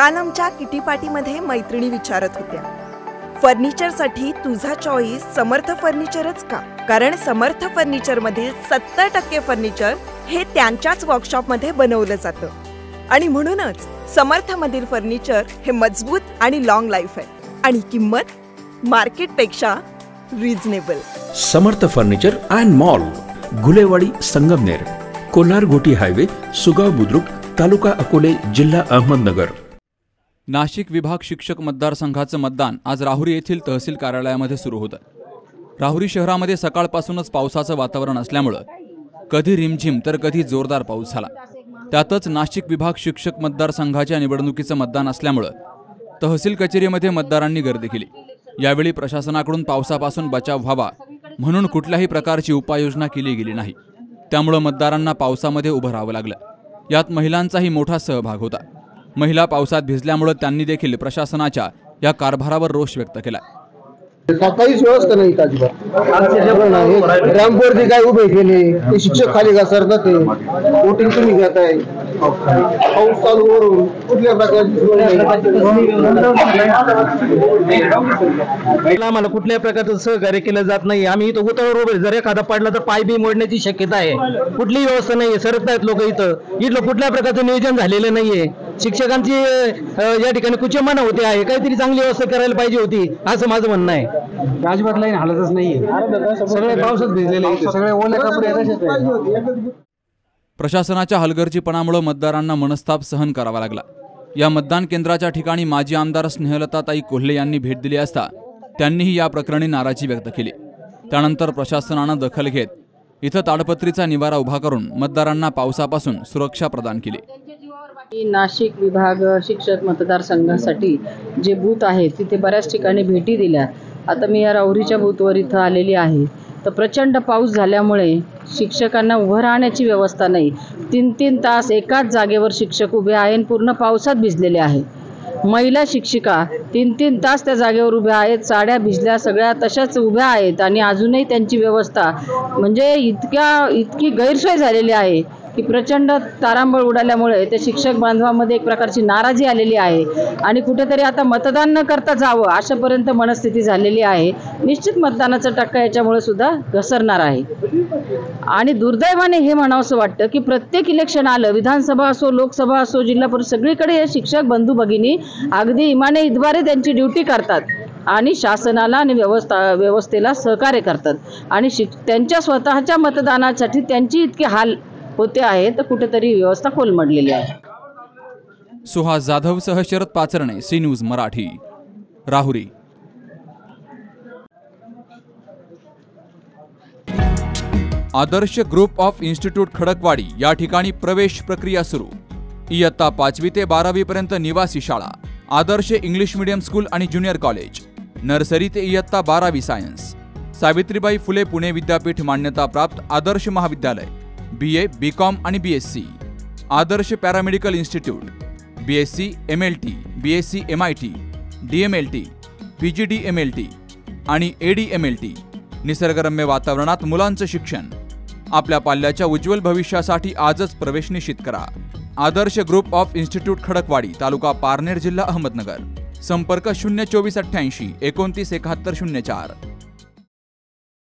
काल आमच्या किटी पार्टीमध्ये मैत्रिणी विचारत होत्या, फर्निचरसाठी तुझा चॉईस समर्थ फर्निचरच का? कारण समर्थ फर्निचर मधील 70% फर्निचर हे त्यांच्याच वर्कशॉपमध्ये बनवलं जातं आणि म्हणूनच समर्थ मधील फर्निचर हे मजबूत आणि लॉंग लाईफ आहे आणि किंमत मार्केटपेक्षा reasonable. Samarth furniture and mall, Gulewadi, Sangamner, Kolar गोटी हायवे, सुगाव बुद्रुक, तालुका अकोले, जिल्हा अहमदनगर। नाशिक विभाग शिक्षक मतदारसंघाचं मतदान आज राहुरी येथील तहसील कार्यालयामध्ये सुरू होतं। राहुरी शहरामध्ये सकाळपासूनच पावसाचं वातावरण असल्यामुळे कधी रिमझिम तर कधी जोरदार पाऊस झाला। त्यातच नाशिक विभाग शिक्षक मतदारसंघाच्या निवडणुकीचं मतदान असल्यामुळे तहसील कचेरीमध्ये मतदारांनी गर्दी केली। यावेळी प्रशासनाकडून पावसापासून बचाव व्हावा म्हणून कुठल्याही प्रकारची उपाययोजना केली गेली नाही, त्यामुळे मतदारांना पावसामध्ये उभं राहावं लागलं। यात महिलांचाही मोठा सहभाग होता। महिला पावसात भिजल्यामुळे त्यांनी देखील प्रशासनाच्या या कारभारावर रोष व्यक्त केला। काहीच व्यवस्था नाही रॅम्पवरती काय उभे केले, ते शिक्षक खाली घसरतात, वोटिंग तुम्ही घेताय, पाऊस चालू वरून कुठल्या आम्हाला कुठल्याही प्रकारचं सहकार्य केलं जात नाही। आम्ही इथं उतावर उभे, जर एखादा पडला तर पाय बी मोडण्याची शक्यता आहे। कुठलीही व्यवस्था नाहीये, सरकतायत लोक इथं कुठल्या प्रकारचं नियोजन झालेलं नाहीये। शिक्षकांची या ठिकाणी कुचेमना होते आहे, काहीतरी चांगली व्यवस्था करायला पाहिजे होती असं माझं म्हणणं आहे। अजिबात लाईन हालतच नाहीये, सगळे पावसात भिजलेले, सगळे ओले कपडे। प्रशासनाच्या हलगर्जीपणामुळे मतदारांना मनस्ताप सहन करावा लागला। या मतदान केंद्राच्या ठिकाणी माजी आमदार स्नेहलताताई कोल्हे यांनी भेट दिली असता त्यांनीही या प्रकरणी नाराजी व्यक्त केली। त्यानंतर प्रशासनानं दखल घेत इथं ताडपत्रीचा निवारा उभा करून मतदारांना पावसापासून सुरक्षा प्रदान केली। नाशिक विभाग शिक्षक मतदारसंघासाठी जे बूथ आहे तिथे बऱ्याच ठिकाणी भेटी दिल्या। आता मी या राहुरीच्या बूथवर इथं आलेली आहे, तर प्रचंड पाऊस झाल्यामुळे शिक्षकांना उभं राहण्याची व्यवस्था नाही। 3-3 तास एकाच जागेवर शिक्षक उभे आहेत, पूर्ण पावसात भिजलेले आहेत। महिला शिक्षिका 3-3 तास त्या जागेवर उभ्या आहेत, साड्या भिजल्या सगळ्या तशाच उभ्या आहेत आणि अजूनही त्यांची व्यवस्था म्हणजे इतकी गैरसोय झालेली आहे की प्रचंड तारांबळ उडाल्यामुळे त्या शिक्षक बांधवामध्ये एक प्रकारची नाराजी आलेली आहे आणि कुठेतरी आता मतदान न करता जावं अशापर्यंत मनस्थिती झालेली आहे। निश्चित मतदानाचा टक्का याच्यामुळे सुद्धा घसरणार आहे आणि दुर्दैवाने हे म्हणावंसं वाटतं की प्रत्येक इलेक्शन आलं, विधानसभा असो, लोकसभा असो, जिल्हा परिषद, सगळीकडे हे शिक्षक बंधू भगिनी अगदी इमाने इतबारे त्यांची ड्युटी करतात आणि शासनाला आणि व्यवस्थेला सहकार्य करतात आणि त्यांच्या स्वतःच्या मतदानासाठी त्यांची इतके हाल होते आहे तर कुठेतरी व्यवस्था कोलमडलेली आहे। सुहास जाधव सह Sharad Pacharne, C news Marathi, Rahuri. Adarsh group of institute Khadakwadi या ठिकाणी प्रवेश प्रक्रिया सुरू। इयत्ता 5वी ते 12वी पर्यंत निवासी शाळा, आदर्श इंग्लिश मीडियम स्कूल आणि ज्युनियर कॉलेज, नर्सरी ते इयत्ता 12वी सायन्स, सावित्रीबाई फुले पुणे विद्यापीठ मान्यता प्राप्त आदर्श महाविद्यालय, BA, BCom आणि BSc, Adarsh paramedical institute, BSc MLT, BSc MIT, DMLT, PGD MLT आणि ADMLT। निसर्गरम्य वातावरणात मुलांचं शिक्षण, आपल्या पाल्याच्या उज्ज्वल भविष्यासाठी आजच प्रवेश निश्चित करा। आदर्श ग्रुप ऑफ इन्स्टिट्यूट खडकवाडी, तालुका पारनेर, जिल्हा अहमदनगर। संपर्क 02488 29 71 04।